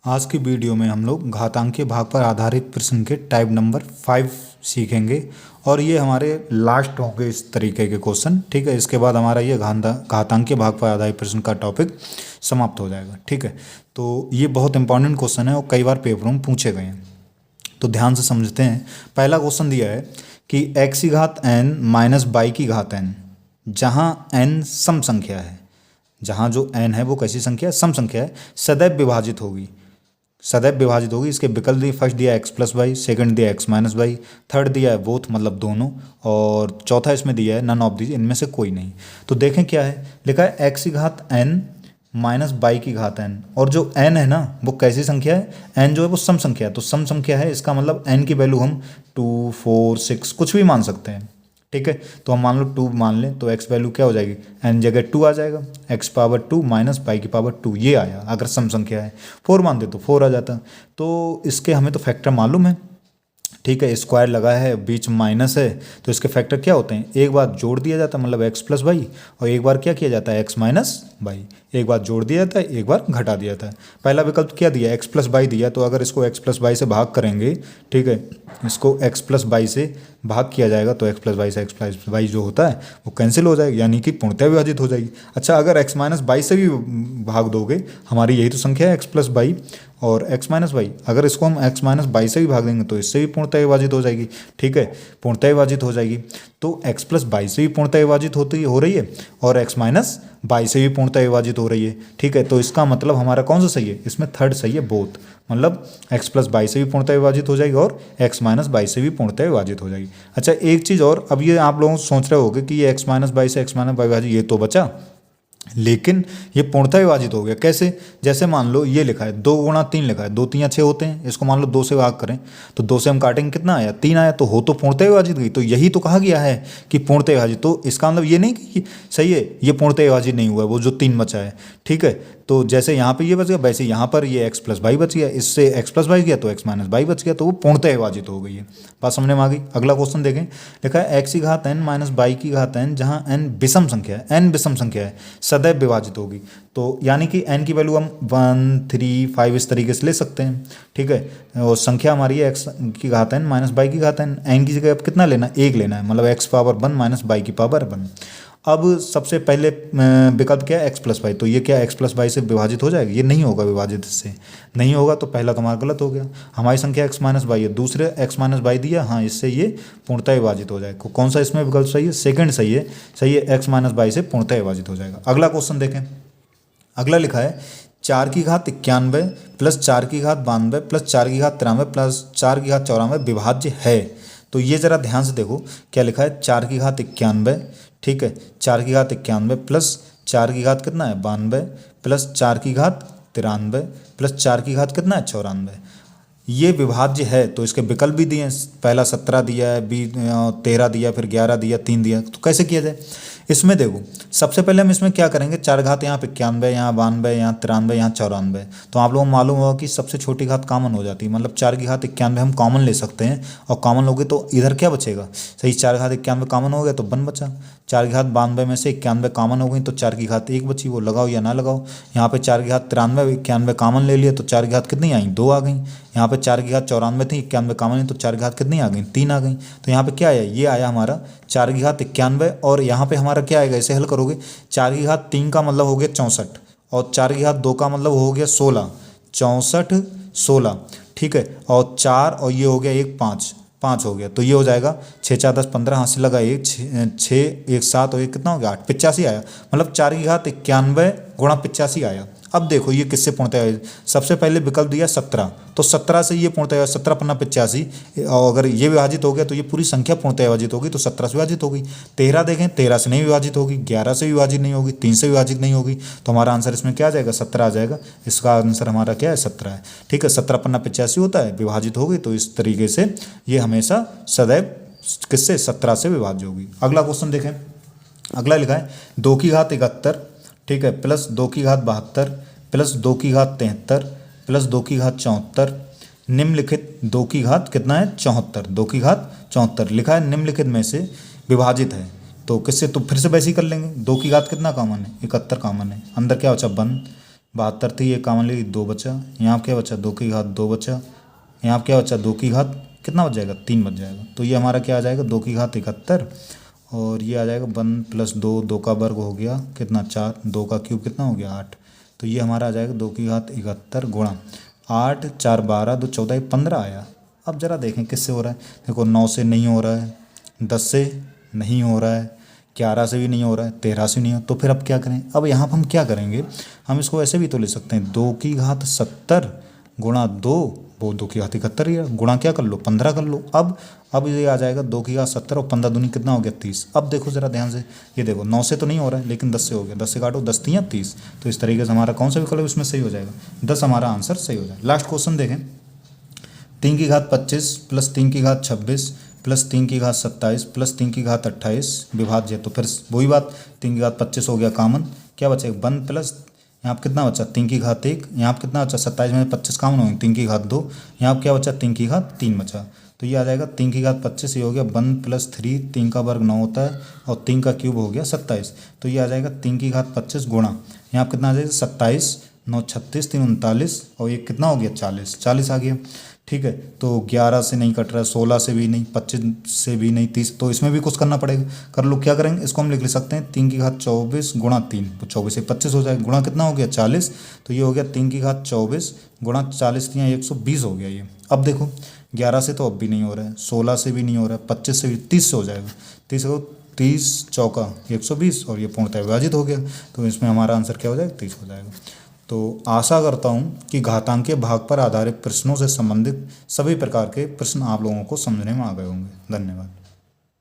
आज की वीडियो में हम लोग घातांकीय भाग पर आधारित प्रश्न के टाइप नंबर 5 सीखेंगे और ये हमारे लास्ट होंगे इस तरीके के क्वेश्चन। ठीक है, इसके बाद हमारा ये घातांकीय भाग पर आधारित प्रश्न का टॉपिक समाप्त हो जाएगा। ठीक है, तो ये बहुत इंपॉर्टेंट क्वेश्चन है और कई बार पेपरों में पूछे गए हैं, तो ध्यान से समझते हैं। पहला क्वेश्चन दिया है कि x की घात n माइनस बाई की घात n, जहाँ n सम संख्या है, जहाँ जो n है वो कैसी संख्या है, सम संख्या है, सदैव विभाजित होगी। इसके विकल्प दिए, फर्स्ट दिया x प्लस बाई, सेकेंड दिया x माइनस बाई, थर्ड दिया है बोथ मतलब दोनों, और चौथा इसमें दिया है नन ऑफ दीज, इनमें से कोई नहीं। तो देखें क्या है लिखा है, x की घात n माइनस बाई की घात n, और जो n है ना वो कैसी संख्या है, n जो है वो सम संख्या है, तो सम संख्या है, इसका मतलब n की वैल्यू हम 2, 4, 6 कुछ भी मान सकते हैं। ठीक है, तो हम मान लो 2 मान लें तो x वैल्यू क्या हो जाएगी, n जगह 2 आ जाएगा, x पावर 2 माइनस बाई की पावर 2 ये आया। अगर सम संख्या है 4 मान दे तो 4 आ जाता। तो इसके हमें तो फैक्टर मालूम है। ठीक है, स्क्वायर लगा है, बीच माइनस है, तो इसके फैक्टर क्या होते हैं, एक बार जोड़ दिया जाता है मतलब x प्लस बाई, और एक बार क्या किया जाता है x माइनस बाई। एक बार जोड़ दिया जाता है, एक बार घटा दिया जाता है। पहला विकल्प क्या दिया, x प्लस बाई दिया, तो अगर इसको x प्लस बाई से भाग करेंगे, ठीक है, इसको x प्लस बाई से भाग किया जाएगा तो x प्लस बाई से x प्लस बाई जो होता है वो कैंसिल हो जाएगी, यानी कि पूर्णतः विभाजित हो जाएगी। अच्छा, अगर x माइनस बाई से भी भाग दोगे, हमारी यही तो संख्या है x प्लस बाई और x माइनस बाई, अगर इसको हम x माइनस बाई से भी भाग देंगे तो इससे भी पूर्णतः विभाजित हो जाएगी। ठीक है, पूर्णतः विभाजित हो जाएगी, तो x प्लस बाई से भी पूर्णतः विभाजित हो रही है और x माइनस बाई से भी पूर्णतः विभाजित हो रही है। ठीक है, तो इसका मतलब हमारा कौन सा सही है, इसमें थर्ड सही है, बोथ, मतलब x प्लस बाई से भी पूर्णतः विभाजित हो जाएगी और x माइनस बाई से भी पूर्णतः विभाजित हो जाएगी। अच्छा, एक चीज़ और, अब ये आप लोग सोच रहे होंगे कि ये x माइनस बाई से x माइनस बाई विभाजित ये तो बचा, लेकिन ये पूर्णतः विभाजित हो गया कैसे, जैसे मान लो ये लिखा है 2 गुणा 3 लिखा है, 2 3 6 होते हैं, इसको मान लो 2 से भाग करें तो 2 से हम काटेंगे कितना आया, 3 आया, तो हो तो पूर्णतः विभाजित गई। तो यही तो कहा गया है कि पूर्णतः विभाजित, तो इसका मतलब ये नहीं कि सही है ये पूर्णतः विभाजित नहीं हुआ है, वो जो 3 बचा है। ठीक है, तो जैसे यहाँ पे ये बच गया वैसे यहाँ पर ये x प्लस बाई बच गया, इससे x प्लस बाई गया तो x माइनस बाई बच गया, तो वो पूर्णतः विभाजित हो गई है। बात समझ में आ गई। अगला क्वेश्चन देखें, लिखा है x की घात n माइनस बाई की घात n, जहाँ n विषम संख्या है, n विषम संख्या है, सदैव विभाजित होगी। तो यानी कि n की वैल्यू हम 1, 3, 5 इस तरीके से ले सकते हैं। ठीक है, और संख्या हमारी है x की घात n माइनस बाई की घात n की जगह अब कितना लेना है, 1 लेना है, मतलब x पावर 1 माइनस बाई की पावर 1। अब सबसे पहले विकल्प क्या है, x प्लस बाई, तो ये क्या x प्लस बाई से विभाजित हो जाएगा, ये नहीं होगा विभाजित, इससे नहीं होगा, तो पहला तो हमारा गलत हो गया। हमारी संख्या x माइनस बाई है, दूसरे x माइनस बाई दिया, हाँ इससे ये पूर्णतः विभाजित हो जाएगा। कौन सा इसमें विकल्प सही है, सेकंड सही है, x माइनस बाई से पूर्णतः विभाजित हो जाएगा। अगला क्वेश्चन देखें, अगला लिखा है 4 की घात 91 प्लस 4 की घात 92 प्लस 4 की घात 93 प्लस 4 की घात 94 विभाज्य है। तो ये जरा ध्यान से देखो क्या लिखा है, 4 की घात 91, ठीक है, 4 की घात 91 प्लस 4 की घात कितना है 92 प्लस 4 की घात 93 प्लस 4 की घात कितना है 94, ये विभाज्य है। तो इसके विकल्प भी दिए हैं, पहला 17 दिया है, 13 दिया, फिर 11 दिया, 3 दिया। तो कैसे किया जाए, इसमें देखो सबसे पहले हम इसमें क्या करेंगे, 4 घात यहाँ 91, यहाँ 92, यहाँ 93, यहाँ 94, तो आप लोगों को मालूम होगा कि सबसे छोटी घात कॉमन हो जाती है, मतलब 4 की घात 91 हम कॉमन ले सकते हैं, और कॉमन लोगे तो इधर क्या बचेगा, सही 4 घात 91 कॉमन हो गया तो 1 बचा, 4 की घात 92 में से 91 कॉमन हो गई तो 4 की घात 1 बची, वो लगाओ या ना लगाओ। यहाँ पे 4 की घात 93 91 कॉमन ले लिया तो 4 की घात कितनी आई, 2 आ गई। यहाँ पे 4 की घात 94 थी, 91 कॉमन है तो 4 की घात कितनी आ गई, 3 आ गई। तो यहाँ पे क्या आया, ये आया हमारा 4 की घात 91, और यहाँ पे हमारा क्या आएगा, इसे हल करोगे 4 की घात 3 का मतलब हो गया 64, और 4 की घात 2 का मतलब हो गया 16, 64 16, ठीक है, और 4 और ये हो गया 1 5 हो गया, तो ये हो जाएगा 6 4 10 15, हाथ से लगा 1 6 1 7 और 1 कितना हो गया 8, 85 आया, मतलब 4 की घात 91 गुणा 85 आया। अब देखो ये किससे पूर्णतः, सबसे पहले विकल्प दिया 17, तो 17 से ये पूर्णतः 17 पन्ना 85, और अगर ये विभाजित हो गया तो ये पूरी संख्या पूर्णतः विभाजित होगी, तो 17 से विभाजित होगी। 13 देखें, 13 से नहीं विभाजित होगी, 11 से विभाजित नहीं होगी, 3 से विभाजित नहीं होगी, तो हमारा आंसर इसमें क्या आ जाएगा, 17 आ जाएगा। इसका आंसर हमारा क्या है, 17 है। ठीक है, 17 पन्ना 85 होता है, विभाजित होगी, तो इस तरीके से ये हमेशा सदैव किससे, 17 से विभाज्य होगी। अगला क्वेश्चन देखें, अगला लिखा है 2 की घात 71, ठीक है, प्लस 2 की घात 72 प्लस 2 की घात 73 प्लस 2 की घात 74, निम्नलिखित 2 की घात कितना है 74, 2 की घात 74 लिखा है, निम्नलिखित में से विभाजित है। तो किससे, तो फिर से वैसे ही कर लेंगे, 2 की घात कितना कॉमन है 71 कॉमन है, अंदर क्या बचा 1, 72 थी, ये कॉमन ली 2 बचा, यहाँ क्या बचा 2 की घात 2 बचा, यहाँ क्या बचा 2 की घात कितना बच जाएगा 3 बच जाएगा। तो ये हमारा क्या आ जाएगा 2 की घात 71 और ये आ जाएगा 1 + 2, 2 का वर्ग हो गया कितना 4, 2 का क्यूब कितना हो गया 8। तो ये हमारा आ जाएगा 2 की घात 71 गुणा 8, 4 12, 2 14, 15 आया। अब ज़रा देखें किससे हो रहा है, देखो 9 से नहीं हो रहा है, 10 से नहीं हो रहा है, 11 से भी नहीं हो रहा है, 13 से नहीं हो, तो फिर अब क्या करें। अब यहाँ पर हम क्या करेंगे, हम इसको ऐसे भी तो ले सकते हैं 2 की घात 70 गुणा 2, वो 2 की घात 71 ही है, गुणा क्या कर लो 15 कर लो। अब ये आ जाएगा 2 की घात 70 और 15 दूनी कितना हो गया 30। अब देखो ज़रा ध्यान से, ये देखो 9 से तो नहीं हो रहा है लेकिन 10 से हो गया, 10 से काटो 10 3 30। तो इस तरीके से हमारा कौन सा विकल्प इसमें सही हो जाएगा, 10 हमारा आंसर सही हो जाएगा। लास्ट क्वेश्चन देखें, 3 की घात 25 प्लस 3 की घात 26 प्लस 3 की घात 27 प्लस 3 की घात 28 विभाज्य। तो फिर वही बात, 3 की घात 25 हो गया कॉमन, क्या बचेगा 1 प्लस यहाँ पर कितना बचा 3 की घात 1, यहाँ पर कितना बचा 27 में 25 कॉमन हो गया 3 की घात 2, यहाँ पर क्या बचा 3 की घात 3 बचा। तो ये आ जाएगा 3 की घात 25, ये हो गया 1 + 3, 3 का वर्ग 9 होता है और 3 का क्यूब हो गया 27। तो ये आ जाएगा 3 की घात 25 गुणा यहाँ पर कितना आ जाएगा 27, 9 36, 3 39 और ये कितना हो गया 40, 40 आ गया। ठीक है, तो 11 से नहीं कट रहा है, 16 से भी नहीं, 25 से भी नहीं, 30, तो इसमें भी कुछ करना पड़ेगा। कर लो, क्या करेंगे, इसको हम लिख सकते हैं 3 की घात 24 गुणा 3, तो 24 से 25 हो जाएगा, गुणा कितना हो गया 40। तो ये हो गया 3 की घात 24 गुणा 40 3 120 हो गया ये। अब देखो 11 से तो अब भी नहीं हो रहा है, 16 से भी नहीं हो रहा है, 25 से भी, 30 से हो जाएगा, 30 को 30 चौका 120 और ये पूर्णतः विभाजित हो गया। तो इसमें हमारा आंसर क्या हो जाएगा 30 हो जाएगा। तो आशा करता हूँ कि घातांकीय भाग पर आधारित प्रश्नों से संबंधित सभी प्रकार के प्रश्न आप लोगों को समझने में आ गए होंगे। धन्यवाद।